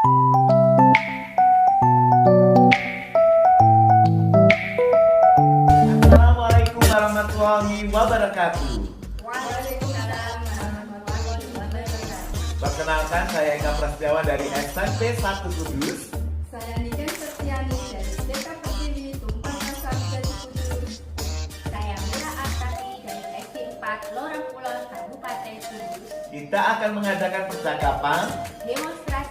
Assalamualaikum warahmatullahi wabarakatuh. Waalaikumsalam warahmatullahi wabarakatuh. Perkenalkan, saya Eka Prasetyawan dari SMP 1 Kudus. Saya Niken Septiani dari TK Pertiwi Tumpang Sari Kudus. Saya Mira Astati dari SD 4 Lorong Pulau Kabupaten Kudus. Kita akan mengadakan percakapan Demonstrasi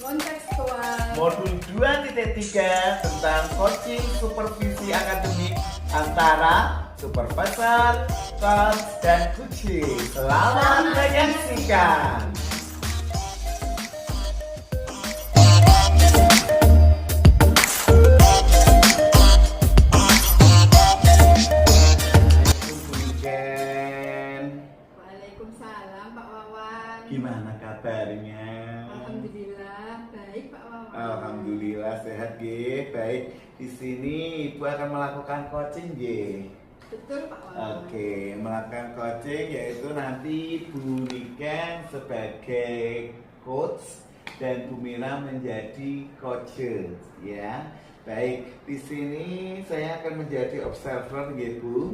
Kontekstual modul 2.3 tentang coaching supervisi akademik antara supervisor, coach, dan coaching. Selamat menyaksikan. Waalaikumsalam Pak Wawan. Gimana kabarnya? Alhamdulillah baik Pak Wawan. Alhamdulillah sehat G. Baik, di sini Ibu akan melakukan coaching G. Betul Pak Wawan. Oke, melakukan coaching yaitu nanti Bu Niken sebagai coach dan Bu Mira menjadi coacher, ya. Baik, di sini saya akan menjadi observer, ya Bu,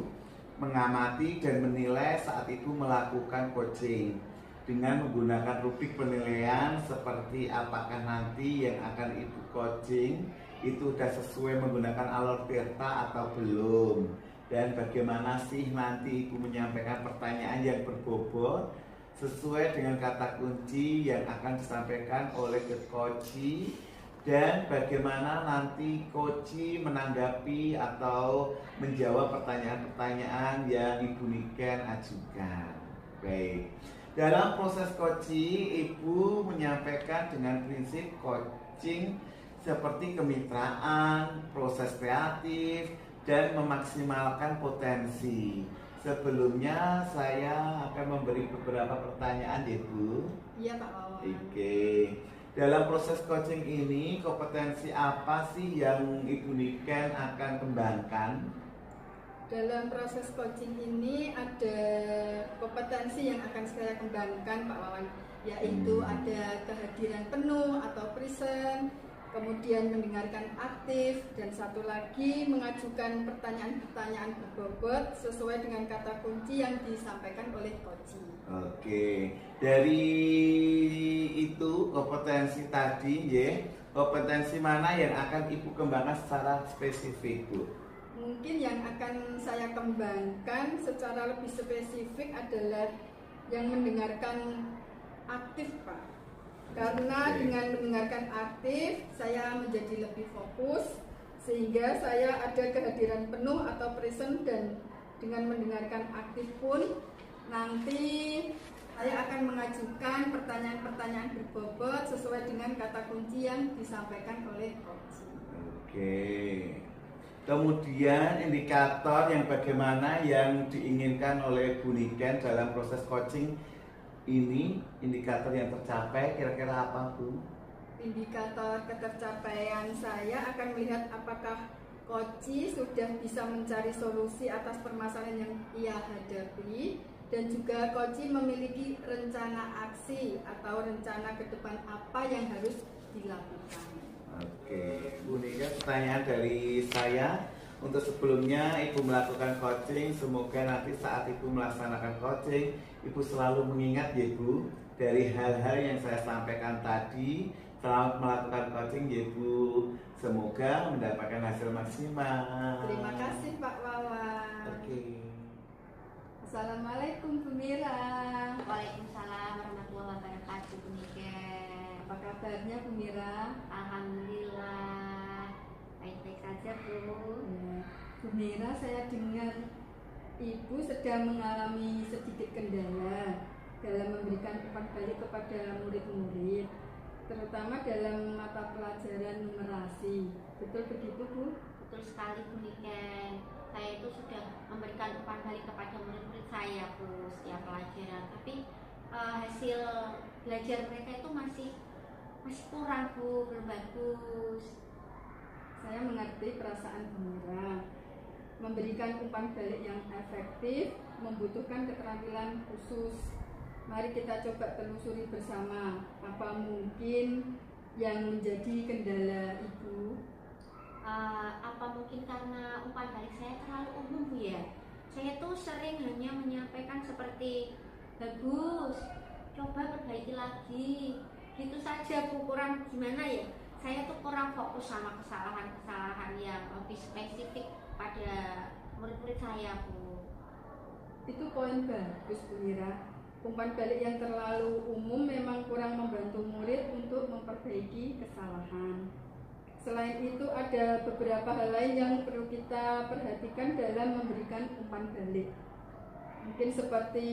mengamati dan menilai saat Ibu melakukan coaching dengan menggunakan rubrik penilaian seperti apakah nanti yang akan Ibu coaching itu sudah sesuai menggunakan alur tirta atau belum, dan bagaimana sih nanti Ibu menyampaikan pertanyaan yang berbobot sesuai dengan kata kunci yang akan disampaikan oleh coachee, dan bagaimana nanti coachee menanggapi atau menjawab pertanyaan-pertanyaan yang Ibu Niken ajukan. Baik, dalam proses coaching Ibu menyampaikan dengan prinsip coaching seperti kemitraan, proses kreatif, dan memaksimalkan potensi. Sebelumnya saya akan memberi beberapa pertanyaan, ya Bu. Iya Pak Wawan. Oke. Dalam proses coaching ini, kompetensi apa sih yang Ibu Niken akan kembangkan? Dalam proses coaching ini ada kompetensi yang akan saya kembangkan Pak Wawan, yaitu ada kehadiran penuh atau present, kemudian mendengarkan aktif, dan satu lagi mengajukan pertanyaan-pertanyaan berbobot sesuai dengan kata kunci yang disampaikan oleh coachee. Oke, dari itu kompetensi tadi, ya, kompetensi mana yang akan Ibu kembangkan secara spesifik, Bu? Mungkin yang akan saya kembangkan secara lebih spesifik adalah yang mendengarkan aktif, Pak. Karena dengan mendengarkan aktif, saya menjadi lebih fokus, sehingga saya ada kehadiran penuh atau present, dan dengan mendengarkan aktif pun nanti saya akan mengajukan pertanyaan-pertanyaan berbobot sesuai dengan kata kunci yang disampaikan oleh coach. Oke. Kemudian indikator yang bagaimana yang diinginkan oleh Bu Niken dalam proses coaching ini, indikator yang tercapai kira-kira apa, Bu? Indikator ketercapaian saya akan melihat apakah coachee sudah bisa mencari solusi atas permasalahan yang ia hadapi, dan juga coachee memiliki rencana aksi atau rencana ke depan apa yang harus dilakukan. Oke, Bu Niken, pertanyaan dari saya. Untuk sebelumnya Ibu melakukan coaching, semoga nanti saat Ibu melaksanakan coaching, Ibu selalu mengingat, ya Bu, dari hal-hal yang saya sampaikan tadi. Selamat melakukan coaching, ya Bu. Semoga mendapatkan hasil maksimal. Terima kasih Pak Wawan. Oke. Assalamualaikum Bu Mira. Waalaikumsalam warahmatullahi wabarakatuh. Bu Niken, Apa kabarnya Bu Mira? alhamdulillah baik-baik saja Bu. Ya, Bu Mira, saya dengar Ibu sedang mengalami sedikit kendala dalam memberikan umpan balik kepada murid-murid, terutama dalam mata pelajaran numerasi. Betul begitu Bu? Betul sekali Bu Niken, saya itu sudah memberikan umpan balik kepada murid-murid saya Bu setiap pelajaran, tapi hasil belajar mereka itu masih kurang Bu, belum bagus. Saya mengerti perasaan Bu Mira. Memberikan umpan balik yang efektif membutuhkan keterampilan khusus. Mari kita coba telusuri bersama, apa mungkin yang menjadi kendala Ibu? Apa mungkin karena umpan balik saya terlalu umum Bu ya? Saya tuh sering hanya menyampaikan seperti bagus, coba perbaiki lagi, gitu saja Bu. Kurang gimana ya? Saya tuh kurang fokus sama kesalahan-kesalahan yang lebih spesifik pada murid-murid saya Bu. Itu poin bagus Bu Mira. Umpan balik yang terlalu umum memang kurang membantu murid untuk memperbaiki kesalahan. Selain itu ada beberapa hal lain yang perlu kita perhatikan dalam memberikan umpan balik. Mungkin seperti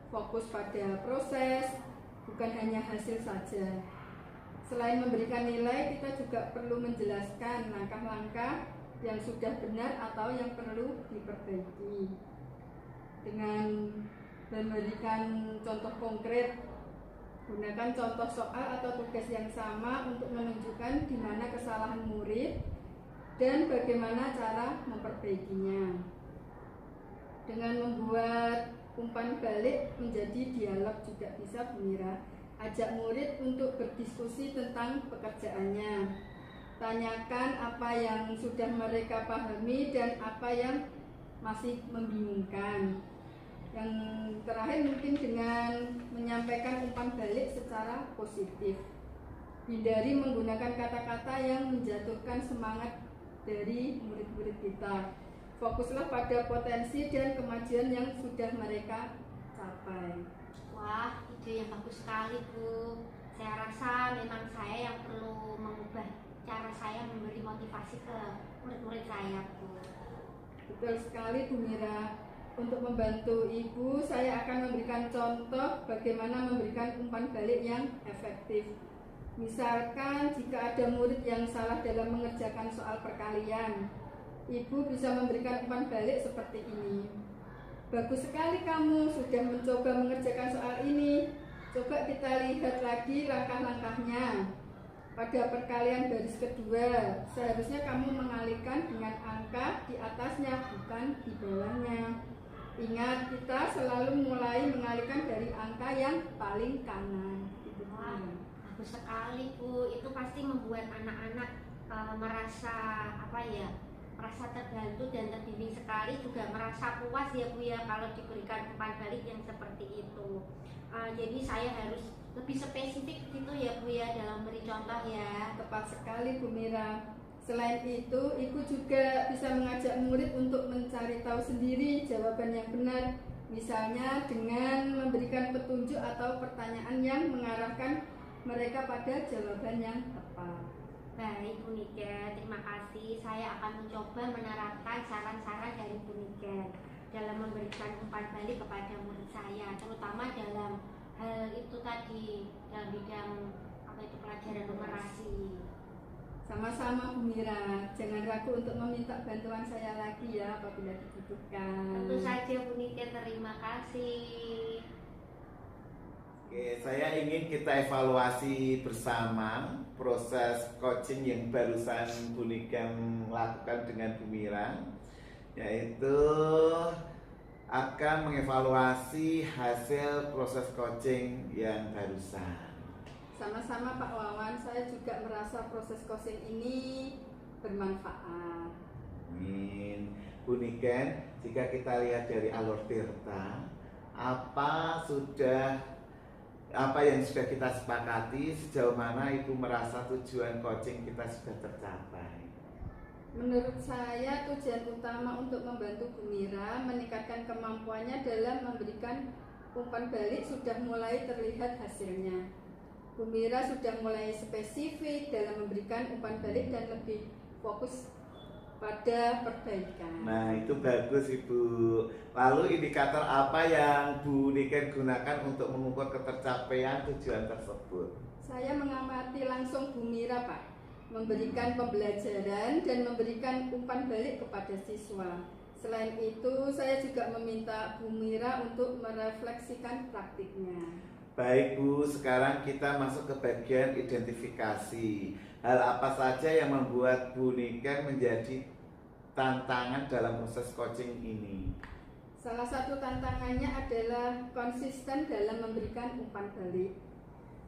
fokus pada proses, bukan hanya hasil saja. Selain memberikan nilai, kita juga perlu menjelaskan langkah-langkah yang sudah benar atau yang perlu diperbaiki. Dengan memberikan contoh konkret, gunakan contoh soal atau tugas yang sama untuk menunjukkan di mana kesalahan murid dan bagaimana cara memperbaikinya. Dengan membuat umpan balik menjadi dialog juga bisa Bu Mira. Ajak murid untuk berdiskusi tentang pekerjaannya. Tanyakan apa yang sudah mereka pahami dan apa yang masih membingungkan. Yang terakhir mungkin dengan menyampaikan umpan balik secara positif. Hindari menggunakan kata-kata yang menjatuhkan semangat dari murid-murid kita. Fokuslah pada potensi dan kemajuan yang sudah mereka capai. Wah, ide yang bagus sekali Bu. Saya rasa memang saya yang perlu mengubah cara saya memberi motivasi ke murid-murid saya Bu. Betul sekali Bu Mira. Untuk membantu Ibu, saya akan memberikan contoh bagaimana memberikan umpan balik yang efektif. Misalkan jika ada murid yang salah dalam mengerjakan soal perkalian, Ibu bisa memberikan umpan balik seperti ini. Bagus sekali kamu sudah mencoba mengerjakan soal ini. Coba kita lihat lagi langkah-langkahnya. Pada perkalian baris kedua, seharusnya kamu mengalihkan dengan angka di atasnya, bukan di bawahnya. Ingat, kita selalu mulai mengalihkan dari angka yang paling kanan. Wah, bagus sekali Bu. Itu pasti membuat anak-anak merasa merasa terbantu dan terbimbing sekali, juga merasa puas ya Bu ya kalau diberikan umpan balik yang seperti itu. Jadi saya harus lebih spesifik gitu ya Bu ya dalam beri contoh ya. Tepat sekali Bu Mira. Selain itu, Ibu juga bisa mengajak murid untuk mencari tahu sendiri jawaban yang benar. Misalnya dengan memberikan petunjuk atau pertanyaan yang mengarahkan mereka pada jawaban yang tepat. Baik Bu Niken, terima kasih. Saya akan mencoba menerapkan saran-saran dari Bu Niken dalam memberikan umpan balik kepada murid saya, terutama dalam hal itu tadi, dalam bidang pelajaran numerasi. Sama-sama Bu Mira, jangan ragu untuk meminta bantuan saya lagi ya apabila dibutuhkan. Tentu saja Bu Niken, terima kasih. Oke, saya ingin kita evaluasi bersama proses coaching yang barusan Bu Niken lakukan dengan Bu Mira, yaitu akan mengevaluasi hasil proses coaching yang barusan. Sama-sama Pak Wawan, saya juga merasa proses coaching ini bermanfaat. Amin. Bu Niken, jika kita lihat dari alur tirta, apa yang sudah kita sepakati, sejauh mana Ibu merasa tujuan coaching kita sudah tercapai? Menurut saya tujuan utama untuk membantu Bu Mira meningkatkan kemampuannya dalam memberikan umpan balik sudah mulai terlihat hasilnya. Bu Mira sudah mulai spesifik dalam memberikan umpan balik dan lebih fokus pada perbaikan. Nah, itu bagus Ibu. Lalu indikator apa yang Bu Niken gunakan untuk mengukur ketercapaian tujuan tersebut? Saya mengamati langsung Bu Mira Pak, memberikan pembelajaran dan memberikan umpan balik kepada siswa. Selain itu, saya juga meminta Bu Mira untuk merefleksikan praktiknya. Baik Bu, sekarang kita masuk ke bagian identifikasi. Hal apa saja yang membuat Bu Niken menjadi tantangan dalam proses coaching ini? Salah satu tantangannya adalah konsisten dalam memberikan umpan balik.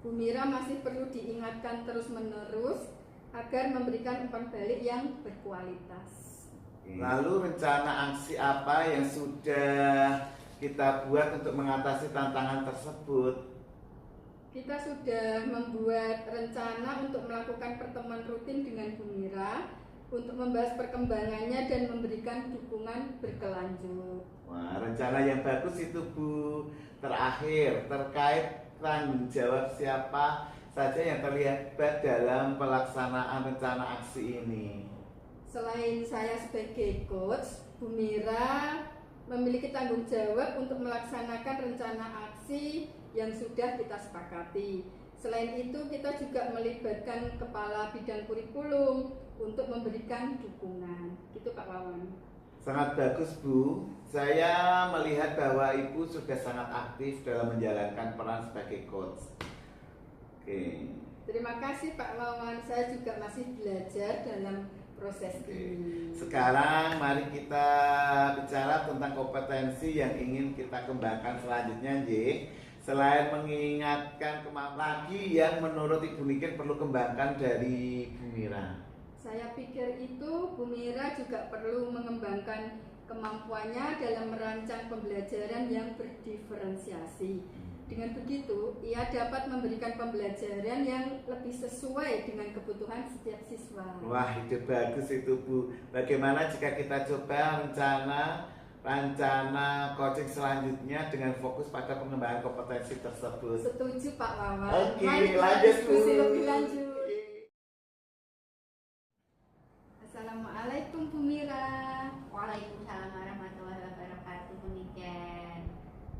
Bu Mira masih perlu diingatkan terus-menerus agar memberikan umpan balik yang berkualitas. Lalu rencana aksi apa yang sudah kita buat untuk mengatasi tantangan tersebut? Kita sudah membuat rencana untuk melakukan pertemuan rutin dengan Bu Mira untuk membahas perkembangannya dan memberikan dukungan berkelanjut. Wah, rencana yang bagus itu Bu. Terakhir, terkait tanggung jawab siapa saja yang terlibat dalam pelaksanaan rencana aksi ini. Selain saya sebagai coach, Bu Mira memiliki tanggung jawab untuk melaksanakan rencana aksi yang sudah kita sepakati. Selain itu, kita juga melibatkan kepala bidang kurikulum untuk memberikan dukungan. Gitu Pak Wawan. Sangat bagus Bu. Saya melihat bahwa Ibu sudah sangat aktif dalam menjalankan peran sebagai coach. Oke. Terima kasih Pak Wawan. Saya juga masih belajar dalam proses ini. Sekarang mari kita bicara tentang kompetensi yang ingin kita kembangkan selanjutnya, Nggih. Selain mengingatkan lagi yang menurut Ibu Niken perlu kembangkan dari Bu Mira. Saya pikir itu Bu Mira juga perlu mengembangkan kemampuannya dalam merancang pembelajaran yang berdiferensiasi. Dengan begitu, ia dapat memberikan pembelajaran yang lebih sesuai dengan kebutuhan setiap siswa. Wah, ide bagus itu Bu. Bagaimana jika kita coba rencana coaching selanjutnya dengan fokus pada pengembangan kompetensi tersebut? Setuju Pak Wawan. Oke, Mari kita lanjut, diskusi Bu. lebih lanjut. Assalamualaikum Bu Mira. Waalaikumsalam warahmatullahi wabarakatuh, Bu Niken.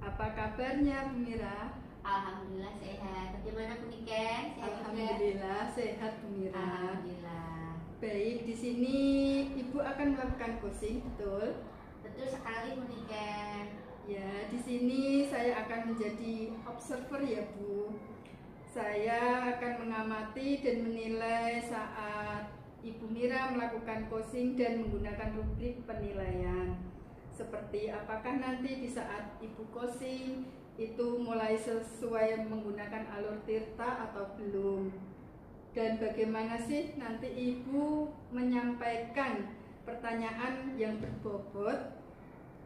Apa kabarnya Bu Mira? Alhamdulillah sehat. Bagaimana Bu Niken? Sehat juga? Alhamdulillah sehat Bu Mira. Alhamdulillah. Baik, di sini Ibu akan melakukan coaching, betul? Betul sekali Bu Niken. Ya, di sini saya akan menjadi observer ya Bu. Saya akan mengamati dan menilai saat Ibu Mira melakukan coaching dan menggunakan rubrik penilaian. Seperti apakah nanti di saat Ibu coaching itu mulai sesuai menggunakan alur tirta atau belum. Dan bagaimana sih nanti Ibu menyampaikan pertanyaan yang berbobot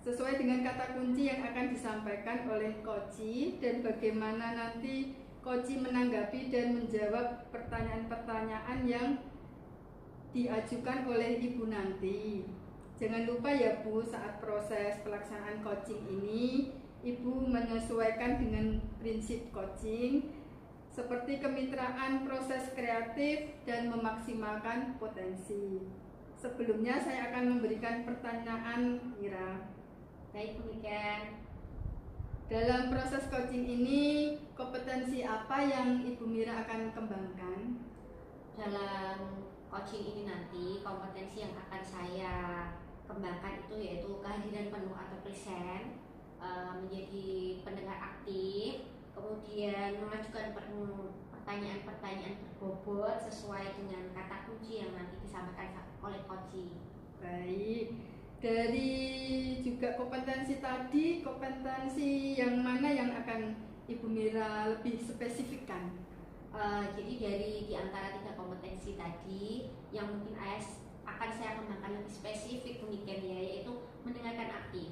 sesuai dengan kata kunci yang akan disampaikan oleh Koci, dan bagaimana nanti Koci menanggapi dan menjawab pertanyaan-pertanyaan yang diajukan oleh Ibu nanti. Jangan lupa ya Bu, saat proses pelaksanaan coaching ini Ibu menyesuaikan dengan prinsip coaching seperti kemitraan, proses kreatif, dan memaksimalkan potensi. Sebelumnya saya akan memberikan pertanyaan Mira. Baik Bu Niken. Dalam proses coaching ini, kompetensi apa yang Ibu Mira akan kembangkan? Dalam coaching ini nanti kompetensi yang akan saya kembangkan itu yaitu kehadiran penuh atau present, menjadi pendengar aktif, kemudian mengajukan pertanyaan-pertanyaan berbobot sesuai dengan kata kunci yang nanti disampaikan oleh coaching. Baik, dari juga kompetensi tadi, kompetensi yang mana yang akan Ibu Mira lebih spesifikkan? Jadi dari di antara 3 kompetensi tadi yang mungkin akan saya kembangkan lebih spesifik mungkin ya, yaitu mendengarkan aktif.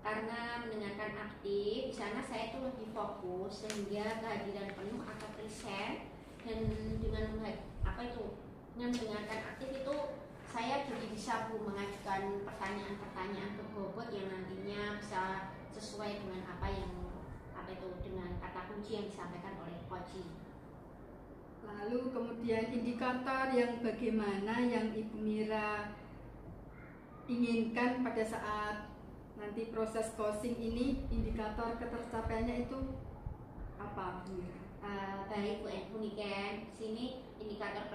Karena mendengarkan aktif di sana saya itu lebih fokus sehingga kehadiran penuh atau present, dan dengan mendengarkan aktif itu saya jadi bisa mengajukan pertanyaan-pertanyaan berbobot yang nantinya bisa sesuai dengan dengan kata kunci yang disampaikan oleh coaching. Lalu kemudian indikator yang bagaimana yang Ibu Mira inginkan pada saat nanti proses coaching ini, indikator ketercapaiannya itu apa Bu Mira? Baik Bu Niken, sini indikator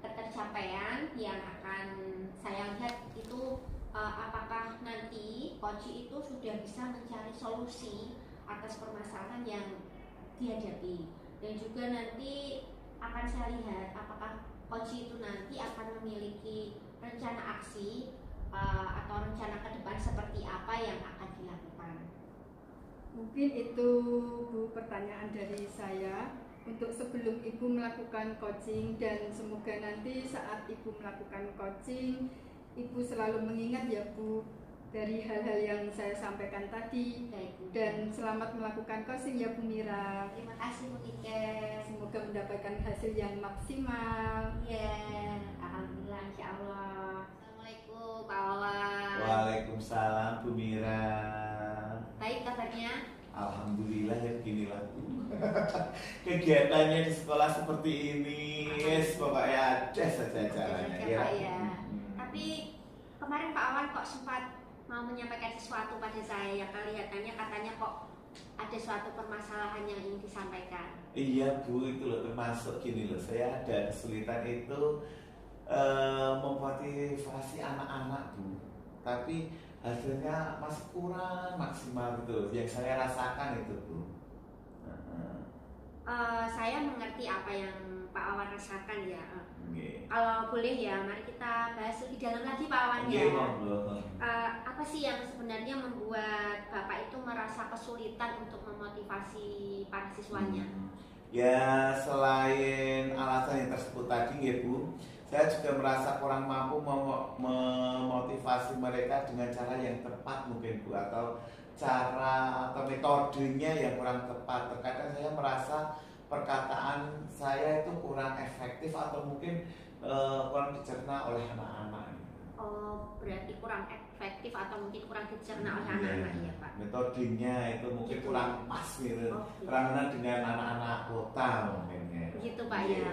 ketercapaian yang akan saya lihat itu apakah nanti coach itu sudah bisa mencari solusi atas permasalahan yang dihadapi, dan juga nanti akan saya lihat apakah coach itu nanti akan memiliki rencana aksi atau rencana ke depan seperti apa yang akan dilakukan. Mungkin itu Bu pertanyaan dari saya. untuk sebelum Ibu melakukan coaching, dan semoga nanti saat Ibu melakukan coaching Ibu selalu mengingat ya Bu dari hal-hal yang saya sampaikan tadi. Baik, Bu. Dan selamat melakukan coaching ya Bu Mira. Terima kasih Bu Niken. Semoga mendapatkan hasil yang maksimal. Ya, alhamdulillah, insya Allah. Assalamualaikum Pak Wawan. Waalaikumsalam Bu Mira. Baik kabarnya? Alhamdulillah ya beginilah Bu. Kegiatannya di sekolah seperti ini, yes, pokoknya ada saja caranya Ada ya. Pak ya. Tapi kemarin Pak Wawan kok sempat mau menyampaikan sesuatu pada saya. Kelihatannya katanya kok ada suatu permasalahan yang ingin disampaikan. Iya Bu, itu loh termasuk gini loh, saya ada kesulitan itu memotivasi anak-anak Bu, tapi hasilnya masih kurang maksimal gitu yang saya rasakan itu Bu. Saya mengerti apa yang Pak Wawan rasakan ya. Okay. Kalau boleh ya, mari kita bahas lebih dalam lagi Pak Wawan ya. Apa sih yang sebenarnya membuat Bapak itu merasa kesulitan untuk memotivasi para siswanya? Ya selain alasan yang tersebut tadi ya Bu, saya juga merasa kurang mampu memotivasi mereka dengan cara yang tepat mungkin Bu, atau cara atau metodenya yang kurang tepat. Terkadang saya merasa perkataan saya itu kurang efektif atau mungkin kurang dicerna oleh anak-anak. Oh, berarti kurang efektif atau mungkin kurang dicerna oleh anak-anak ya Pak? Metodenya itu mungkin Gitu. kurang pas gitu, Oh, gitu. karena dengan anak-anak kota mungkin ya. Begitu Pak ya.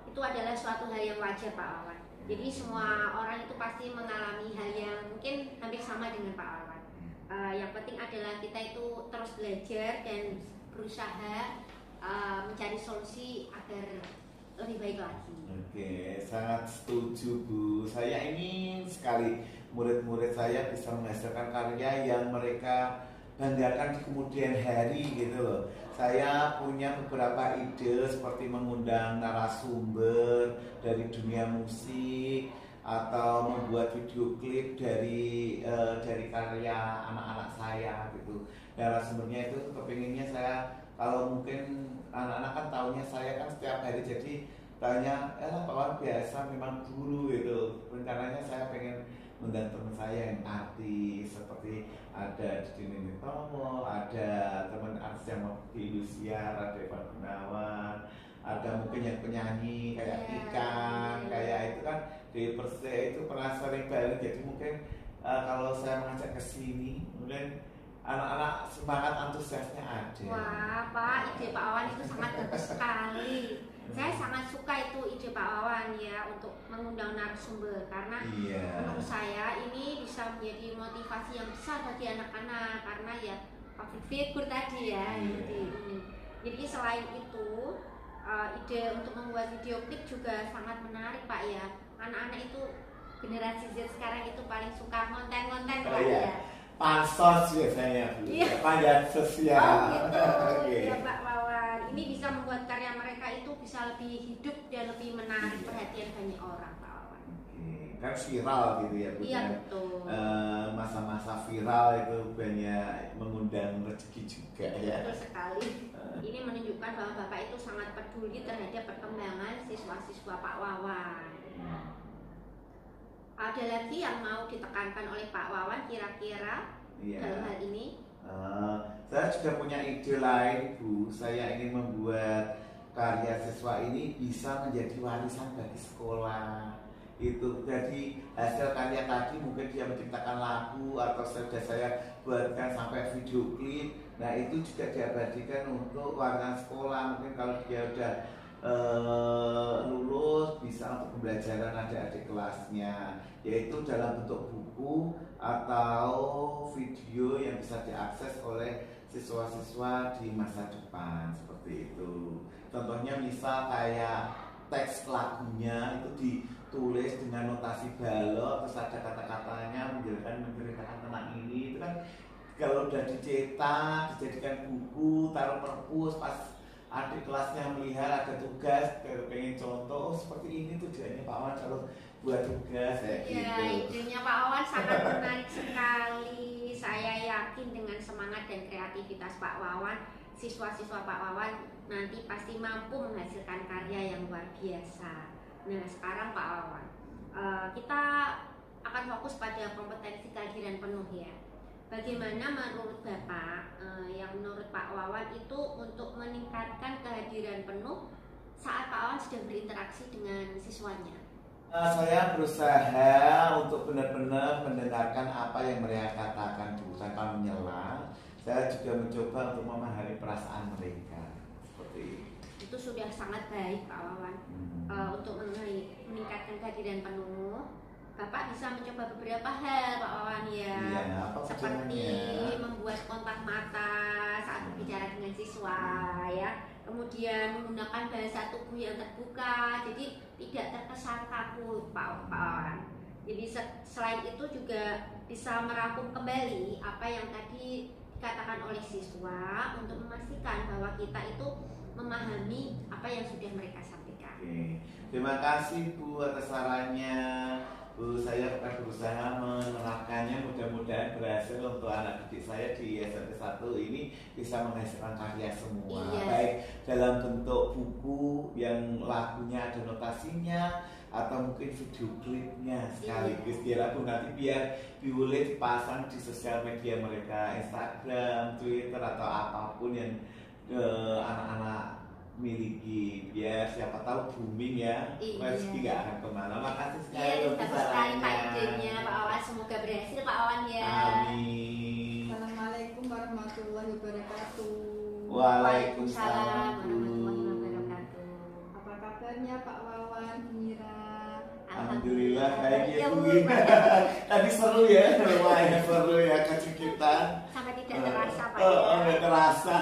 Itu adalah suatu hal yang wajar Pak Wawan. Jadi semua orang itu pasti mengalami hal yang mungkin hampir sama dengan Pak Wawan. Yang penting adalah kita itu terus belajar dan berusaha mencari solusi agar lebih baik lagi. Oke, sangat setuju Bu. Saya ingin sekali murid-murid saya bisa menghasilkan karya yang mereka banggakan di kemudian hari gitu loh. Saya punya beberapa ide seperti mengundang narasumber dari dunia musik atau membuat video klip dari karya anak-anak saya gitu. Narasumbernya itu kepinginnya saya, kalau mungkin anak-anak kan tahunya saya kan setiap hari, jadi tanya, Pak Wan biasa memang guru gitu. Rencananya saya pengen mengundang teman saya yang artis, seperti ada Didi Tomo, ada teman artis yang mau di Indosiar, ada Evan Gunawan, ada mungkin yang penyanyi kayak Ikan, kayak itu kan di Perse itu pernah sering bareng. Jadi mungkin kalau saya mengajak ke sini, mungkin anak-anak semangat antusiasnya ada. Wah Pak, ide Pak Wawan itu sangat bagus sekali. Saya sangat suka itu ide Pak Wawan ya untuk mengundang narasumber, karena menurut saya ini bisa menjadi motivasi yang besar bagi anak-anak, karena ya public figure tadi ya. Jadi selain itu ide untuk membuat video klip juga sangat menarik Pak ya. Anak-anak itu generasi Z sekarang itu paling suka konten-konten Pak ya. Pansos biasanya, panjat sosial. Oh gitu, ya Pak Wawan. Ini bisa membuat karya mereka itu bisa lebih hidup dan lebih menarik perhatian banyak orang, Pak Wawan. Kan viral gitu ya Bu. Iya betul. Masa-masa viral itu banyak mengundang rezeki juga ya. Betul sekali. Ini menunjukkan bahwa Bapak itu sangat peduli terhadap perkembangan siswa-siswa Pak Wawan. Ada lagi yang mau ditekankan oleh Pak Wawan kira-kira dalam hal ini? Saya juga punya ide lain Bu. Saya ingin membuat karya siswa ini bisa menjadi warisan bagi sekolah. Itu jadi hasil karya tadi mungkin dia menciptakan lagu atau sudah saya buatkan sampai video klip. Nah itu juga diabadikan untuk warisan sekolah. Mungkin kalau dia udah lulus bisa untuk pembelajaran adik-adik kelasnya, yaitu dalam bentuk buku atau video yang bisa diakses oleh siswa-siswa di masa depan, seperti itu. Contohnya misal kayak teks lagunya itu ditulis dengan notasi balok, terus ada kata-katanya menceritakan tentang ini. Itu kan kalau udah dicetak, dijadikan buku, taruh perpus, pas adik kelasnya melihat ada tugas, pengen contoh, seperti ini tujuannya Pak Wawan kalau buat tugas kayak gitu. Ya, idenya Pak Wawan sangat menarik sekali. Saya yakin dengan semangat dan kreativitas Pak Wawan, siswa-siswa Pak Wawan nanti pasti mampu menghasilkan karya yang luar biasa. Nah sekarang Pak Wawan, kita akan fokus pada kompetensi kehadiran penuh ya. Bagaimana menurut Bapak, yang menurut Pak Wawan itu untuk meningkatkan kehadiran penuh saat Pak Wawan sedang berinteraksi dengan siswanya? Saya berusaha untuk benar-benar mendengarkan apa yang mereka katakan dulu tanpa menyela. Saya juga mencoba untuk memahami perasaan mereka. Seperti itu sudah sangat baik Pak Wawan. Untuk meningkatkan kehadiran penuh, Bapak bisa mencoba beberapa hal Pak Wawan ya. Iya, seperti membuat kontak mata saat berbicara dengan siswa ya. Kemudian menggunakan bahasa tubuh yang terbuka, jadi tidak terkesan kaku Pak Wawan. Jadi selain itu juga bisa merangkum kembali apa yang tadi dikatakan oleh siswa untuk memastikan bahwa kita itu memahami apa yang sudah mereka sampaikan. Oke. Terima kasih Bu atas sarannya. Bu, saya akan berusaha menerapkannya, mudah-mudahan berhasil untuk anak didik saya di SMP 1 ini bisa menghasilkan karya semua. Iya. Baik dalam bentuk buku yang lagunya ada notasinya atau mungkin video klipnya sekaligus. Biar aku nanti biar boleh dipasang di sosial media mereka, Instagram, Twitter atau apapun yang anak-anak miliki, biar siapa tahu booming ya. Rezeki gak akan kemana. Makasih sekali. Iya, bagus sekali Pak idenya Pak Wawan, semoga berhasil Pak Wawan ya. Amin. Assalamualaikum warahmatullahi wabarakatuh. Waalaikumsalam warahmatullahi wabarakatuh. Apa kabarnya Pak Wawan, Bu Mira? Alhamdulillah baik ya Bu. Tadi seru ya, lumayan seru ya kajian kita. Sampai tidak terasa Pak. Nggak terasa,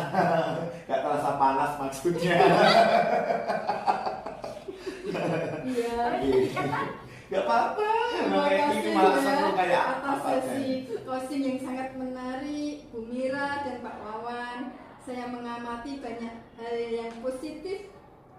nggak terasa panas maksudnya. Iya. Gak apa-apa. Ini Terima malah kasih seru ya kayak atas apa sesi coaching yang sangat menarik, Bu Mira dan Pak Wawan. Saya mengamati banyak hal yang positif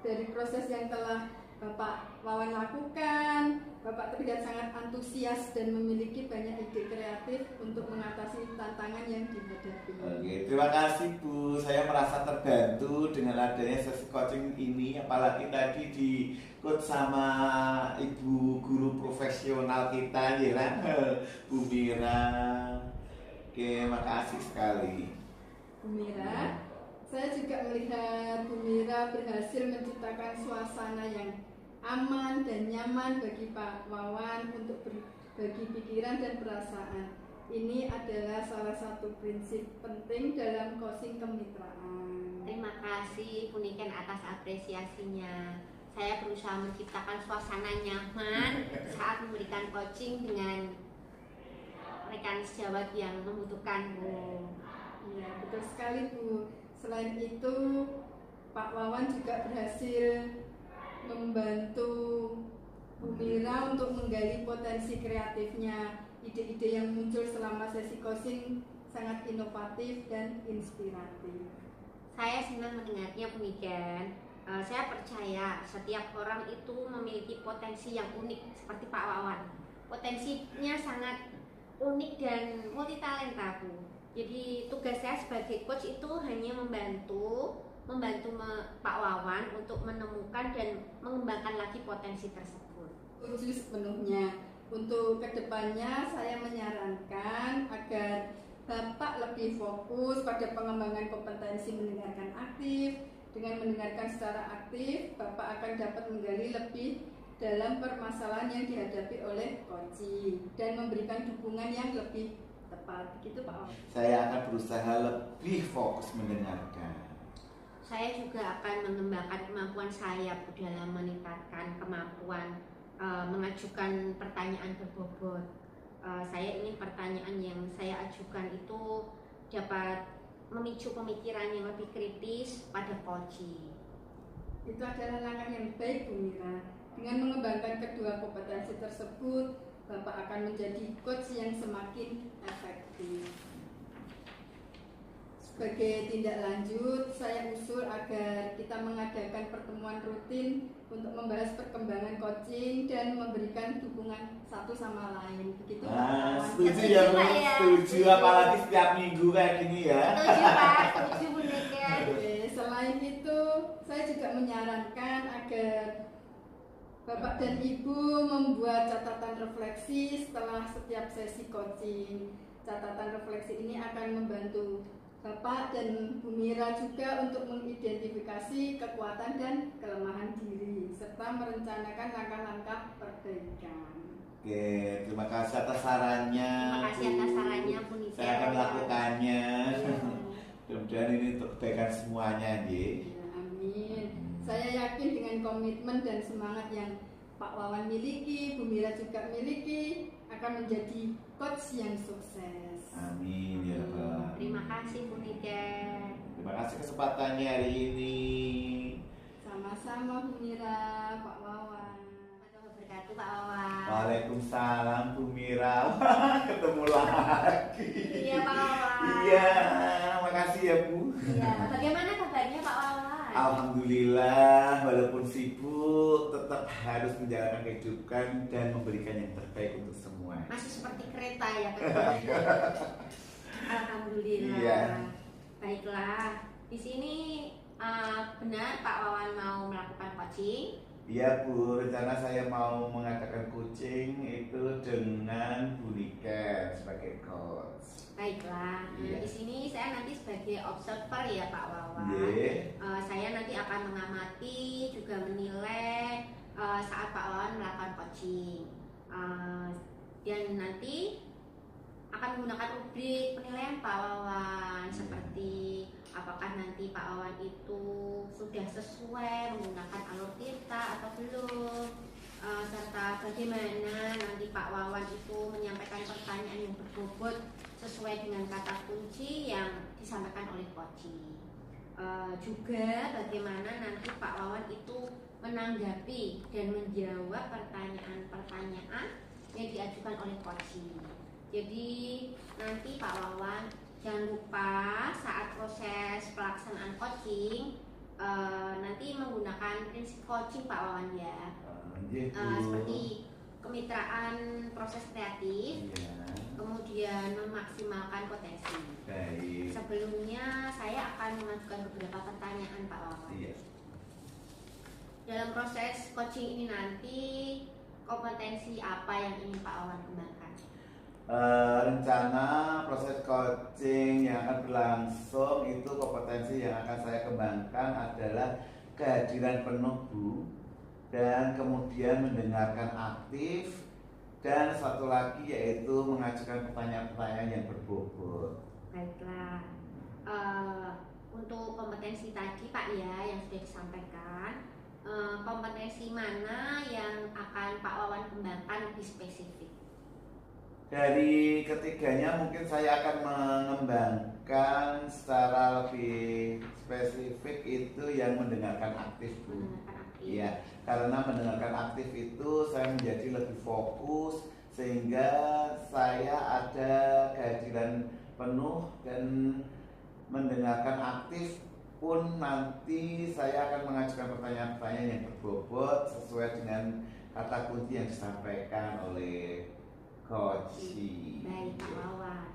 dari proses yang telah Bapak Wawan lakukan. Bapak terlihat sangat antusias dan memiliki banyak ide kreatif untuk mengatasi tantangan yang dihadapi. Oke, terima kasih Bu. Saya merasa terbantu dengan adanya sesi coaching ini, apalagi tadi di coach sama ibu guru profesional kita ya kan, Bu Mira. Oke, makasih sekali. Bu Mira, saya juga melihat Bu Mira berhasil menciptakan suasana yang aman dan nyaman bagi Pak Wawan untuk berbagi pikiran dan perasaan. Ini adalah salah satu prinsip penting dalam coaching kemitraan. Terima kasih Bu Niken atas apresiasinya. Saya berusaha menciptakan suasana nyaman saat memberikan coaching dengan rekan sejawat yang membutuhkan Bu. Ya, betul sekali Bu. Selain itu, Pak Wawan juga berhasil membantu Bu Mira untuk menggali potensi kreatifnya. Ide-ide yang muncul selama sesi coaching sangat inovatif dan inspiratif. Saya senang mendengarnya Bu Niken. Saya percaya setiap orang itu memiliki potensi yang unik seperti Pak Wawan. Potensinya sangat unik dan multi talenta Bu. Jadi tugas saya sebagai coach itu hanya membantu Pak Wawan untuk menemukan dan mengembangkan lagi potensi tersebut. Setuju sepenuhnya. Untuk kedepannya saya menyarankan agar Bapak lebih fokus pada pengembangan kompetensi mendengarkan aktif. Dengan mendengarkan secara aktif, Bapak akan dapat menggali lebih dalam permasalahan yang dihadapi oleh coaching dan memberikan dukungan yang lebih tepat. Begitu Pak Wawan. Saya akan berusaha lebih fokus mendengarkan. Saya juga akan mengembangkan kemampuan saya Bu dalam meningkatkan kemampuan mengajukan pertanyaan berbobot. Saya ingin pertanyaan yang saya ajukan itu dapat memicu pemikiran yang lebih kritis pada coaching. Itu adalah langkah yang baik Bu Mira. Dengan mengembangkan kedua kompetensi tersebut, Bapak akan menjadi coach yang semakin efektif. Sebagai tindak lanjut, saya usul agar kita mengadakan pertemuan rutin untuk membahas perkembangan coaching dan memberikan dukungan satu sama lain. Begitu Pak. Setuju ya Bu, setuju apalagi setiap minggu kayak gini ya. Setuju Pak, setuju Bu Niken. saya juga menyarankan agar Bapak dan Ibu membuat catatan refleksi setelah setiap sesi coaching. Catatan refleksi ini akan membantu Bapak dan Bu Mira juga untuk mengidentifikasi kekuatan dan kelemahan diri serta merencanakan langkah-langkah perbaikan. Oke, terima kasih atas sarannya. Terima kasih atas sarannya, Bu Nisa. Saya akan melakukannya. Mudah-mudahan ini untuk kebaikan semuanya, nggih. Ya, amin. Saya yakin dengan komitmen dan semangat yang Pak Wawan miliki, Bu Mira juga miliki, akan menjadi coach yang sukses. Amin ya Pak. Terima kasih Bu Niken. Terima kasih kesempatannya hari ini. Sama-sama Bu Mira, Pak Wawan. Warahmatullahi wabarakatuh, Pak Wawan. Waalaikumsalam Bu Mira. Wah, ketemu lagi. Iya Pak Wawan. Iya, makasih ya Bu. Iya, bagaimana kabarnya Pak Wawan? Alhamdulillah, walaupun sibuk tetap harus menjalankan kehidupan dan memberikan yang terbaik untuk semua. Masih seperti kereta ya Pak. Alhamdulillah. Iya. Baiklah, di sini benar Pak Wawan mau melakukan coaching. Iya Bu, rencana saya mau mengadakan coaching itu dengan Bu Niken sebagai coach. Baiklah, Iya. di sini saya nanti sebagai observer ya Pak Wawan. Iya. Saya nanti akan mengamati juga menilai saat Pak Wawan melakukan coaching. Dan nanti akan menggunakan rubrik penilaian Pak Wawan seperti apakah nanti Pak Wawan itu sudah sesuai menggunakan alur tinta atau belum, serta bagaimana nanti Pak Wawan itu menyampaikan pertanyaan yang berbobot sesuai dengan kata kunci yang disampaikan oleh coaching. Juga bagaimana nanti Pak Wawan itu menanggapi dan menjawab pertanyaan-pertanyaan yang diajukan oleh coaching. Jadi nanti Pak Wawan jangan lupa saat proses pelaksanaan coaching nanti menggunakan prinsip coaching Pak Wawan ya. Iya, Bu. Seperti kemitraan proses kreatif, Iya. kemudian memaksimalkan potensi. Baik. Sebelumnya saya akan mengajukan beberapa pertanyaan Pak Wawan. Iya. Dalam proses coaching ini nanti kompetensi apa yang ingin Pak Wawan kembangkan? Rencana proses coaching yang akan berlangsung itu kompetensi yang akan saya kembangkan adalah kehadiran penuh Bu, dan kemudian mendengarkan aktif, dan satu lagi yaitu mengajukan pertanyaan-pertanyaan yang berbobot. Baiklah, untuk kompetensi tadi Pak ya yang sudah disampaikan, kompetensi mana yang akan Pak Wawan kembangkan lebih spesifik? Dari ketiganya mungkin saya akan mengembangkan secara lebih spesifik itu yang mendengarkan aktif Bu. Mendengarkan aktif. Iya, karena mendengarkan aktif itu saya menjadi lebih fokus sehingga saya ada kehadiran penuh, dan mendengarkan aktif pun nanti saya akan mengajukan pertanyaan-pertanyaan yang berbobot sesuai dengan kata kunci yang disampaikan oleh coach. Baik Pak Wawan.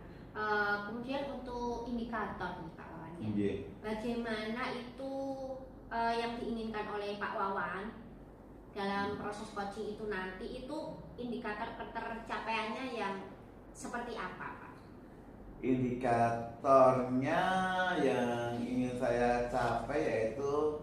Kemudian untuk indikator nih Pak Wawan ya. Iya. Bagaimana itu yang diinginkan oleh Pak Wawan dalam proses coaching itu nanti itu indikator ketercapaiannya yang seperti apa Pak? Indikatornya yang ingin saya capai yaitu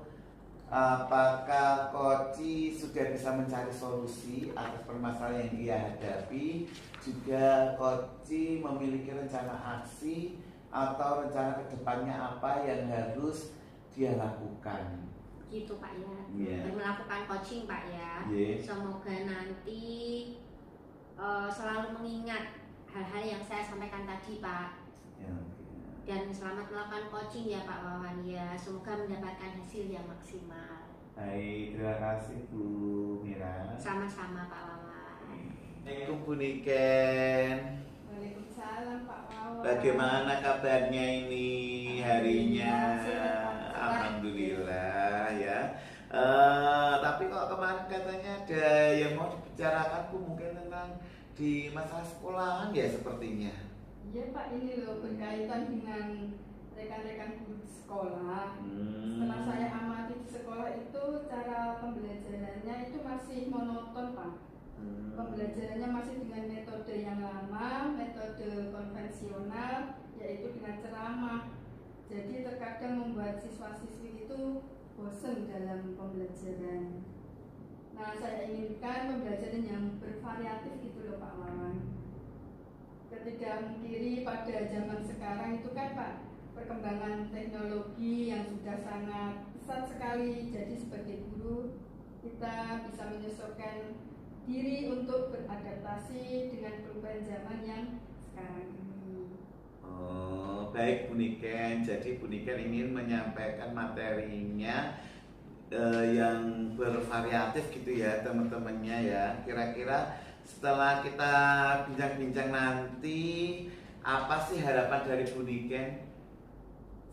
apakah coach sudah bisa mencari solusi atas permasalahan yang ia hadapi, juga coach memiliki rencana aksi atau rencana kedepannya apa yang harus dia lakukan. Gitu Pak ya. Iya. Melakukan coaching Pak ya. Iya. Semoga nanti selalu mengingat hal-hal yang saya sampaikan tadi Pak. Ya. Dan selamat melakukan coaching ya Pak Wawan ya. Semoga mendapatkan hasil yang maksimal. Baik, terima kasih Bu Mira. Sama-sama Pak Wawan. Assalamualaikum Bu Niken. Waalaikumsalam Pak Wawan. Bagaimana kabarnya ini harinya? Alhamdulillah, Alhamdulillah ya. Tapi kok kemarin katanya ada yang mau dibicarakan Bu, mungkin tentang di masalah sekolahan ya sepertinya. Iya Pak, ini loh berkaitan dengan rekan-rekan guru di sekolah. Setelah saya amati di sekolah itu cara pembelajarannya itu masih monoton Pak. Pembelajarannya masih dengan metode yang lama, metode konvensional, yaitu dengan ceramah. Jadi terkadang membuat siswa-siswi itu bosan dalam pembelajaran. Nah, saya inginkan pembelajaran yang bervariatif gitu loh Pak Wawan. Ketika mengkiri pada zaman sekarang itu kan Pak, perkembangan teknologi yang sudah sangat pesat sekali. Jadi sebagai guru kita bisa menyesuaikan diri untuk beradaptasi dengan perubahan zaman yang sekarang ini. Oh, baik Bu Niken. Jadi Bu Niken ingin menyampaikan materinya yang bervariatif gitu ya teman-temannya ya. Kira-kira setelah kita bincang-bincang nanti, apa sih harapan dari Bu Niken?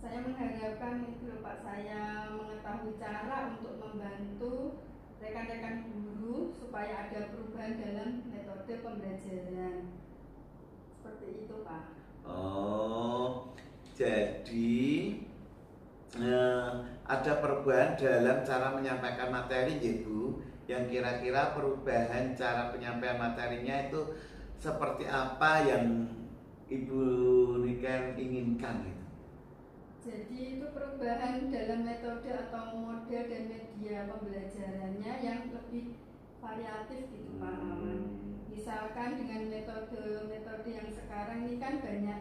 Saya mengharapkan itu loh Pak, saya mengetahui cara untuk membantu rekan-rekan guru supaya ada perubahan dalam metode pembelajaran. Seperti itu Pak. Oh, jadi ada perubahan dalam cara menyampaikan materi ya Bu. Yang kira-kira perubahan cara penyampaian materinya itu seperti apa yang Ibu Niken inginkan gitu? Jadi itu perubahan dalam metode atau model dan media pembelajarannya yang lebih variatif gitu Pak Aman. Misalkan dengan metode-metode yang sekarang ini kan banyak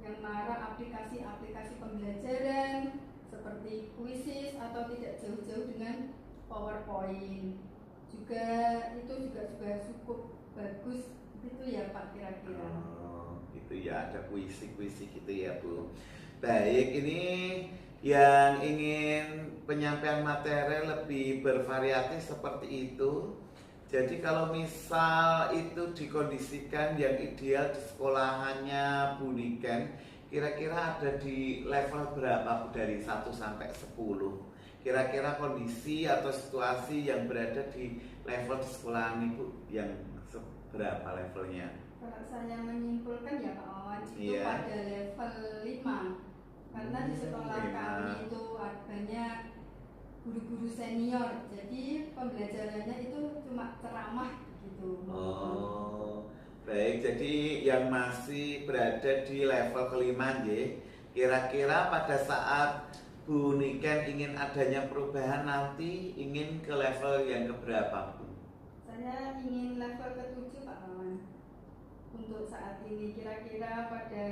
yang marak aplikasi-aplikasi pembelajaran seperti Quizzes atau tidak jauh-jauh dengan PowerPoint. Juga itu juga cukup bagus gitu ya Pak kira-kira. Oh, gitu ya, ada puisi-puisi gitu ya Bu. Baik, ini yang ingin penyampaian materi lebih bervariatif seperti itu. Jadi kalau misal itu dikondisikan yang ideal di sekolahannya Bu Niken, kira-kira ada di level berapa Bu dari 1 sampai 10? Kira-kira kondisi atau situasi yang berada di level di sekolahan Ibu yang seberapa levelnya? Kalau saya menyimpulkan ya Pak Wawan itu Iya. pada level 5. Karena di sekolah 5. kami itu banyak guru-guru senior, jadi pembelajarannya itu cuma ceramah gitu. Oh, baik. Jadi yang masih berada di level kelima, ya. Kira-kira pada saat Bu Niken ingin adanya perubahan nanti, ingin ke level yang keberapa, Bu? Saya ingin level ke-7 Pak Wawan. Untuk saat ini kira-kira pada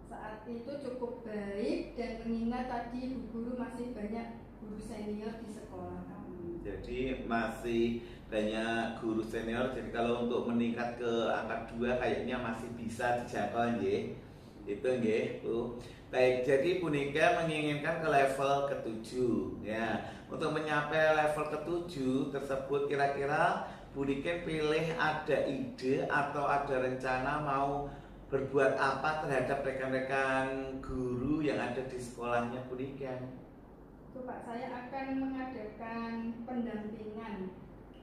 saat itu cukup baik dan mengingat tadi bu guru masih banyak guru senior di sekolah kami. Jadi masih banyak guru senior. Jadi kalau untuk meningkat ke angka 2 kayaknya masih bisa dijangkau, nggih. Itu nggih, Bu. Baik, jadi Bu Niken menginginkan ke level ke-7 ya. Untuk mencapai level ke-7 tersebut kira-kira Bu Niken pilih ada ide atau ada rencana mau berbuat apa terhadap rekan-rekan guru yang ada di sekolahnya Bu Niken? Itu Pak, saya akan mengadakan pendampingan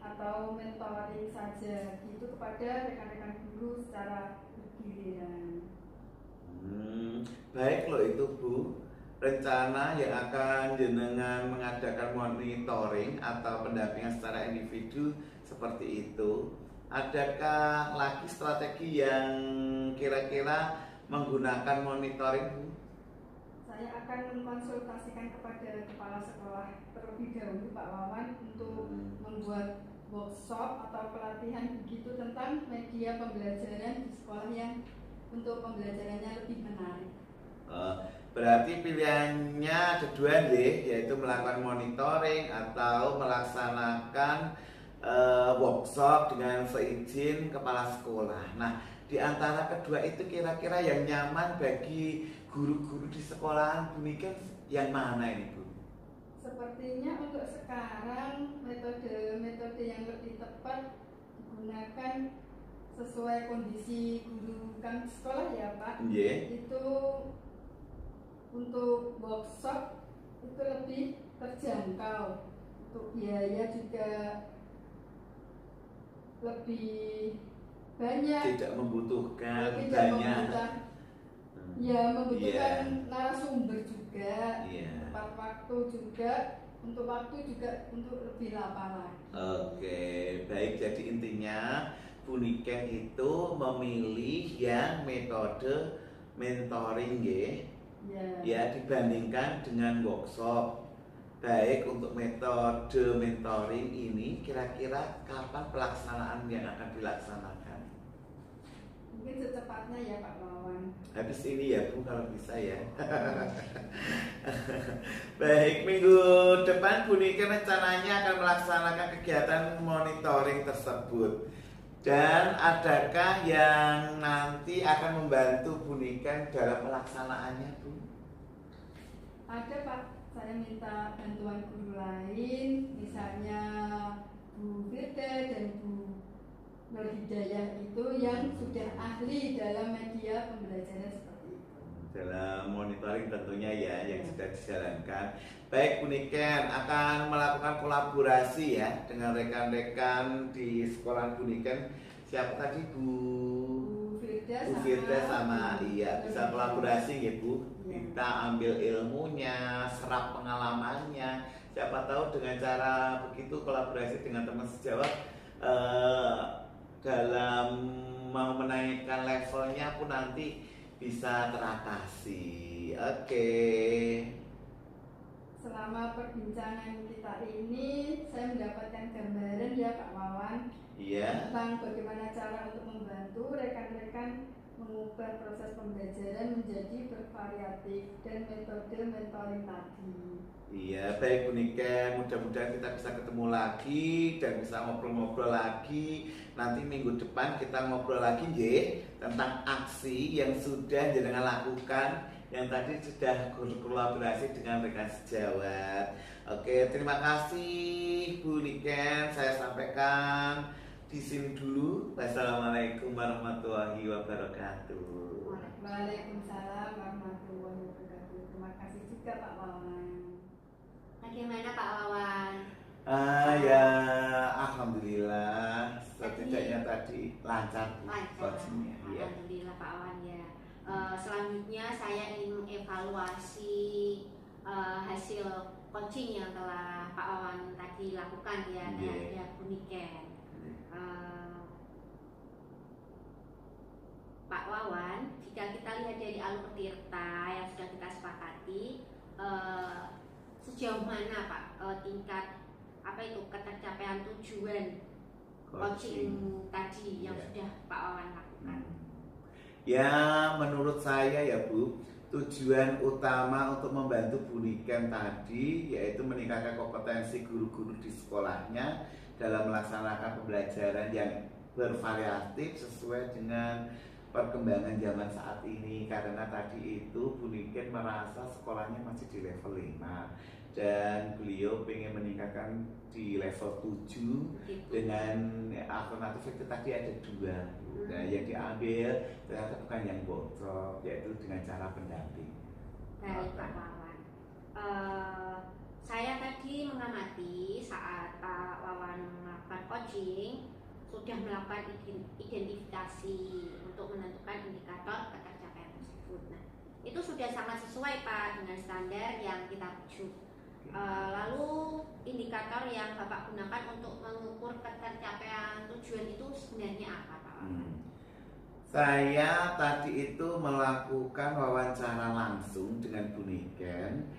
atau mentoring saja gitu kepada rekan-rekan guru secara bergiliran. Baik loh itu Bu. Rencana yang akan jenengan mengadakan monitoring atau pendampingan secara individu seperti itu. Adakah lagi strategi yang kira-kira menggunakan monitoring, Bu? Saya akan mengkonsultasikan kepada kepala sekolah terlebih dahulu Pak Wawan untuk membuat workshop atau pelatihan begitu tentang media pembelajaran di sekolah yang untuk pembelajarannya lebih menarik. Berarti pilihannya ada dua, yaitu melakukan monitoring atau melaksanakan workshop dengan seizin kepala sekolah. Nah, di antara kedua itu kira-kira yang nyaman bagi guru-guru di sekolahan Bu Niken yang mana ini, Bu? Sepertinya untuk sekarang metode-metode yang lebih tepat digunakan sesuai kondisi guru kan sekolah ya Pak. Itu untuk workshop itu lebih terjangkau, untuk biaya juga lebih banyak, Tidak membutuhkan tidak banyak. membutuhkan Ya, membutuhkan narasumber juga, Iya. tepat waktu juga, untuk waktu juga untuk lebih lama lagi. Oke, baik. Jadi intinya Bu Niken itu memilih yang metode mentoring ya dibandingkan dengan workshop. Baik, untuk metode mentoring ini kira-kira kapan pelaksanaan yang akan dilaksanakan? Mungkin secepatnya ya Pak Wawan. Habis ini ya Bu, kalau bisa ya. Baik, minggu depan Bu Niken rencananya akan melaksanakan kegiatan monitoring tersebut. Dan adakah yang nanti akan membantu Bu Niken dalam pelaksanaannya, Bu? Ada Pak, saya minta bantuan guru lain, misalnya Bu Firda dan Bu Nur Hidayah itu yang sudah ahli dalam media pembelajaran seperti itu. Dalam monitoring tentunya ya yang sudah dijalankan. Baik, Bu Niken akan melakukan kolaborasi ya dengan rekan-rekan di sekolah Bu Niken. Siapa tadi, Bu? Bu Firda sama iya, bisa kolaborasi ya Bu. Kita ambil ilmunya, serap pengalamannya. Siapa tahu dengan cara begitu kolaborasi dengan teman sejawat dalam mau menaikkan levelnya pun nanti bisa teratasi. Oke. Selama perbincangan kita ini, saya mendapatkan gambaran ya Pak Wawan, Iya. tentang bagaimana cara untuk membantu rekan-rekan mengubah proses pembelajaran menjadi bervariatif dan metode mentoring tadi. Iya, baik Bu Niken, mudah-mudahan kita bisa ketemu lagi dan bisa ngobrol-ngobrol lagi. Nanti minggu depan kita ngobrol lagi tentang aksi yang sudah jenengan lakukan, yang tadi sudah kolaborasi dengan rekan sejawat. Oke, terima kasih Bu Niken, saya sampaikan di sini dulu. Wassalamualaikum warahmatullahi wabarakatuh. Waalaikumsalam warahmatullahi wabarakatuh. Terima kasih juga Pak Wawan. Bagaimana Pak Wawan? Ya, alhamdulillah. Setidaknya tadi lancar Bu coachingnya. Ya. Alhamdulillah Pak Wawan ya. Selanjutnya saya ingin mengevaluasi hasil coaching yang telah Pak Wawan tadi lakukan ya terhadap Bu Niken. Pak Wawan, jika kita lihat dari alur Tirta yang sudah kita sepakati, sejauh mana Pak tingkat ketercapaian tujuan coaching tadi yang sudah Pak Wawan lakukan? Ya, menurut saya ya Bu, tujuan utama untuk membantu Bu Niken tadi yaitu meningkatkan kompetensi guru-guru di sekolahnya dalam melaksanakan pembelajaran yang bervariatif sesuai dengan perkembangan zaman saat ini. Karena tadi itu Bu Niken merasa sekolahnya masih di level 5 dan beliau pengen meningkatkan di level 7 dengan alternatif itu tadi ada 2. Nah, yang diambil ternyata bukan yang workshop, yaitu dengan cara pendamping. Baik Pak Wawan, saya tadi mengamati saat Pak Wawan melakukan coaching sudah melakukan identifikasi untuk menentukan indikator ketercapaian tersebut. Nah, itu sudah sangat sesuai Pak dengan standar yang kita tuju. Lalu indikator yang Bapak gunakan untuk mengukur ketercapaian tujuan itu sebenarnya apa Pak? Saya tadi itu melakukan wawancara langsung dengan Bu Niken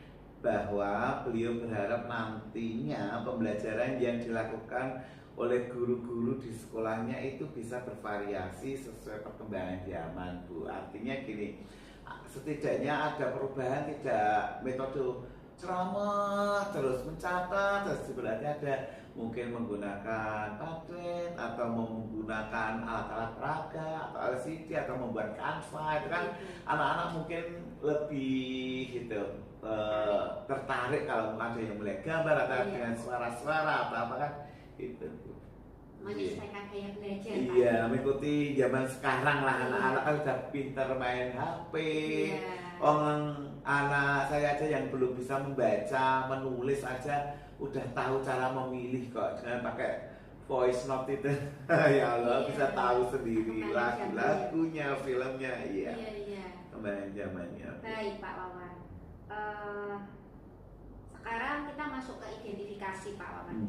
bahwa beliau berharap nantinya pembelajaran yang dilakukan oleh guru-guru di sekolahnya itu bisa bervariasi sesuai perkembangan zaman Bu. Artinya gini, setidaknya ada perubahan, tidak metode ceramah terus mencatat, terus berarti ada mungkin menggunakan Padlet atau menggunakan alat-alat peraga atau LCD atau membuat Canva. Itu kan anak-anak mungkin lebih gitu tertarik kalau ada yang melihat gambar atau dengan suara-suara atau apa kan itu. Menyesuaikan gaya belajar Pak. Iya, mengikuti zaman sekarang lah. Anak-anak kan udah pintar main HP. Anak saya aja yang belum bisa membaca, menulis aja udah tahu cara memilih kok dengan pakai voice note itu. Ya Allah, bisa tahu sendiri lagu-lagunya, filmnya. Iya. kembang zamannya. Baik Pak Wawan. Sekarang kita masuk ke identifikasi Pak Wawan.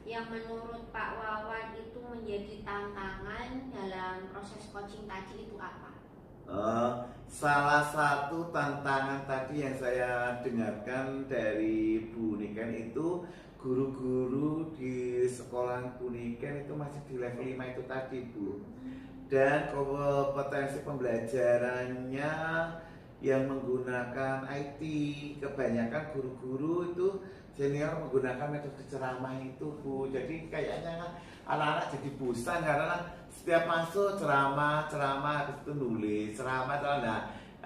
Yang menurut Pak Wawan itu menjadi tantangan dalam proses coaching tadi itu apa? Salah satu tantangan tadi yang saya dengarkan dari Bu Niken itu, guru-guru di sekolah Bu Niken itu masih di level 5 itu tadi Bu. Dan kompetensi pembelajarannya yang menggunakan IT, kebanyakan guru-guru itu senior menggunakan metode ceramah itu Bu. Jadi kayaknya anak-anak jadi bosan karena setiap masuk ceramah habis itu nulis ceramah.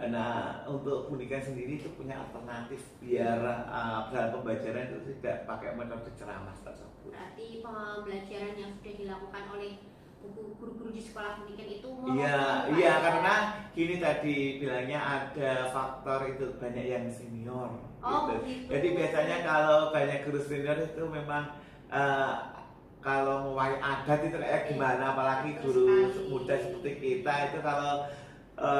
Nah untuk Bu Niken sendiri itu punya alternatif biar dalam pembelajaran itu tidak pakai metode ceramah tersebut. Berarti pembelajaran yang sudah dilakukan oleh guru-guru di sekolah Bu Niken itu iya karena gini tadi bilangnya ada faktor itu banyak yang senior gitu. Jadi biasanya kalau banyak guru senior itu memang kalau mewahi adat itu kayak gimana, apalagi guru muda seperti kita itu kalau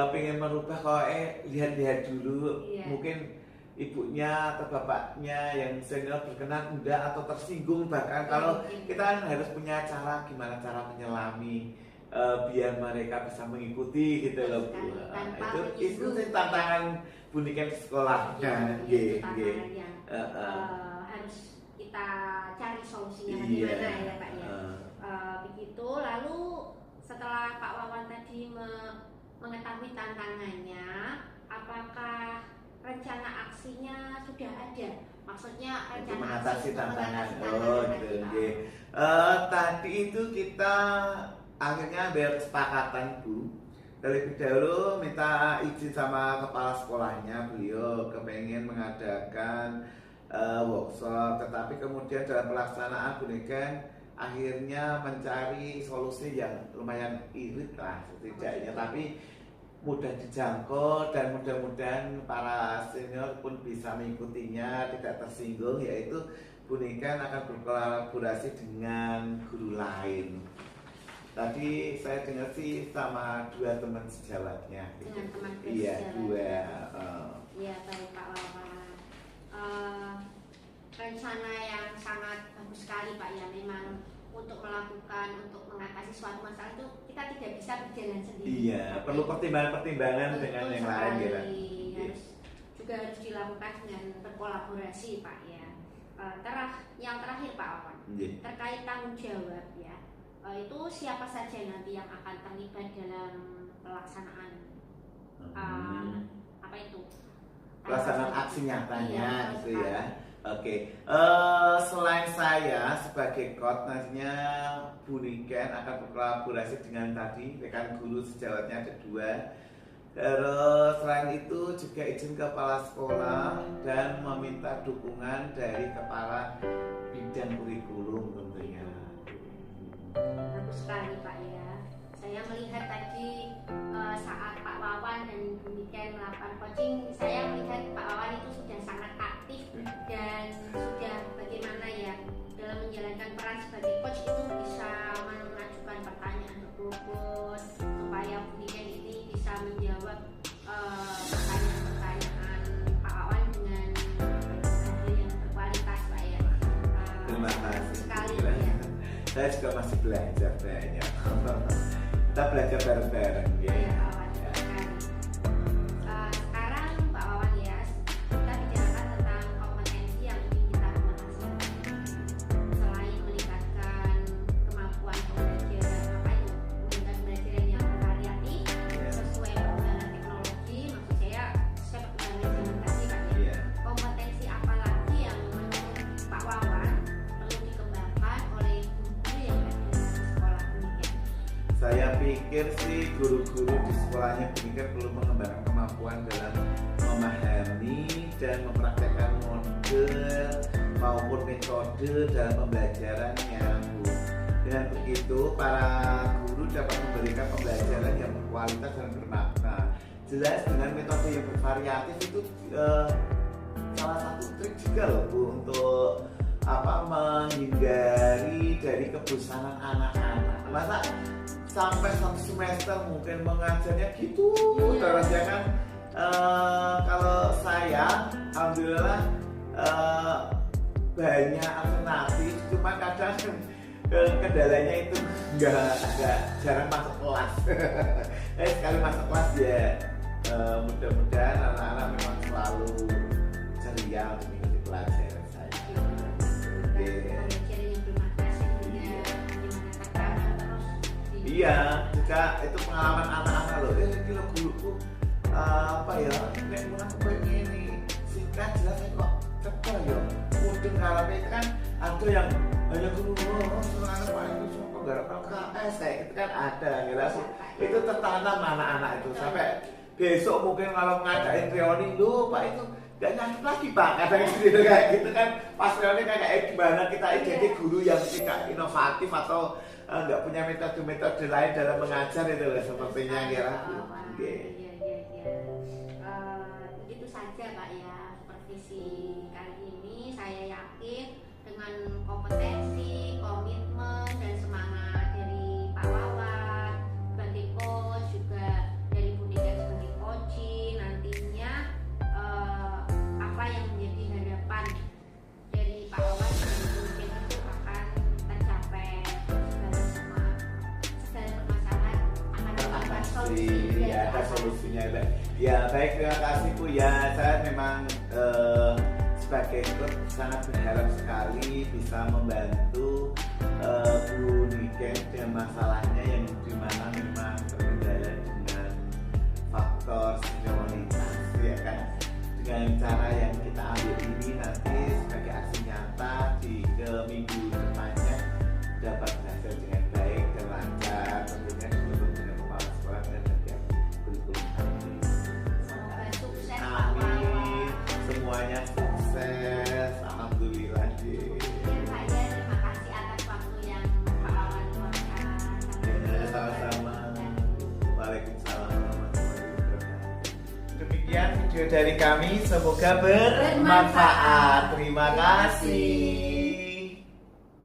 pengen merubah kok lihat-lihat dulu, mungkin ibunya atau bapaknya yang senior berkenan enggak atau tersinggung, bahkan kalau kita kan harus punya cara gimana cara menyelami biar mereka bisa mengikuti gitu loh Bu. Itu tantangan Bu Niken di sekolahnya. Harus kita cari solusinya bagaimana ya Pak ya. Begitu. Lalu setelah Pak Wawan tadi mengetahui tantangannya, apakah rencana aksinya sudah ada? Maksudnya rencana mengatasi tantangan. Gitu. Tadi itu kita akhirnya berkesepakatan Bu. Terlebih dahulu minta izin sama kepala sekolahnya, beliau kepengen mengadakan workshop, tetapi kemudian dalam pelaksanaan Bu Niken akhirnya mencari solusi yang lumayan irit lah setidaknya, tapi mudah dijangkau dan mudah-mudahan para senior pun bisa mengikutinya, tidak tersinggung, yaitu Bu Niken akan berkolaborasi dengan guru lain. Tadi saya dengar sih sama 2 teman sejawatnya. Dengan teman Iya, 2. Iya, baik Pak Wawan. Rencana yang sangat bagus sekali Pak ya, memang untuk mengatasi suatu masalah itu kita tidak bisa berjalan sendiri. Iya, perlu pertimbangan dengan yang lain gitu. Harus dilakukan dengan berkolaborasi Pak ya. Yang terakhir Pak Wawan, terkait tanggung jawab ya. Itu siapa saja nanti yang akan terlibat dalam pelaksanaan apa itu? Pelaksanaan aksi nyatanya gitu ya. Oke. Selain saya sebagai coach, nantinya Bu Niken akan berkolaborasi dengan tadi rekan guru sejawatnya ada 2. Terus selain itu juga izin kepala sekolah dan meminta dukungan dari kepala bidang kurikulum tentunya. Bagus sekali Pak ya. Saya melihat tadi saat Pak Wawan dan Bu Niken melakukan coaching, saya melihat Pak Wawan itu sudah sangat aktif dan sudah bagaimana ya dalam menjalankan peran sebagai coach itu bisa mengajukan pertanyaan berbobot supaya Bu Niken ini bisa menjawab pertanyaan-pertanyaan Pak Wawan dengan hasil yang berkualitas Pak ya. Terima kasih sekali ya. Saya juga masih belajar banyak. Kita belajar bareng-bareng ya. Sekarang Pak Wawan ya, kita bicarakan tentang kompetensi yang ingin kita mengasah. Selain meningkatkan kemampuan pembelajaran, meningkatkan pembelajaran yang bervariatif sesuai perkembangan teknologi, maksud saya sesuai perkembangan zaman tadi Pak ya. Kompetensi apa lagi yang menurut Pak Wawan perlu dikembangkan oleh guru yang ada di sekolah Bu Niken? Saya pikir sih guru-guru di sekolahnya Bu Niken perlu mengembangkan kemampuan dalam memahami dan mempraktekkan model maupun metode dalam pembelajarannya Bu. Dengan begitu para guru dapat memberikan pembelajaran yang berkualitas dan bermakna. Jelas dengan metode yang bervariatif itu salah satu trik juga loh Bu untuk menghindari dari kebosanan anak-anak. Masa sampai 1 semester mungkin mengajarnya gitu terus ya kan. Kalau saya alhamdulillah banyak alternatif, cuma kadang kendalanya itu nggak jarang masuk kelas. Sekali masuk kelas ya mudah-mudahan anak-anak memang selalu ceria untuk mengikuti pelajaran saya. Iya, juga itu pengalaman anak-anak loh. Ini loh guruku apa ya? Nek mulai kepengen ini singkat jelas kok cepat ya. Mungkin kalau itu kan ada yang hanya guru semangat paling itu kok garap LKS kayak itu kan ada jelas. Itu tertanam anak-anak itu sampai besok mungkin kalau ngadain reuni lu Pak itu gak nyangkut lagi Pak kadang gitu kayak gitu kan. Pas reuni kayak gimana kita jadi guru yang tidak inovatif atau nggak punya metode-metode lain dalam mengajar itu lah sepertinya kira. Iya. Itu saja Pak ya supervisi kali ini. Saya yakin dengan kompetensi, komitmen dan semangat dari Pak Wawan sebagai coach juga dari Bu Niken sebagai coaching, nantinya apa yang menjadi harapan dari Pak Wawan dan Bu Niken itu akan tercapai. Ya, ada solusinya. Ya baik, terima kasih Bu ya. Saya memang sebagai coach sangat berharap sekali bisa membantu Bu Niken dengan masalahnya yang dimana memang terkendala dengan faktor senioritas ya kan. Dengan cara yang kita ambil ini nanti sebagai aksi nyata di minggu depannya dapat berhasil dengan baik dan lancar tentunya didukung dengan kepala sekolah dan setiap kurikulum kami. Semoga sukses Pak Amin, Wawan. semuanya sukses, alhamdulillah. Ya Pak ya, terima kasih atas waktu yang Pak Wawan luangkan. Ya, sama-sama. Waalaikumsalam warahmatullahi wabarakatuh. Demikian video dari kami, semoga bermanfaat. Terima kasih.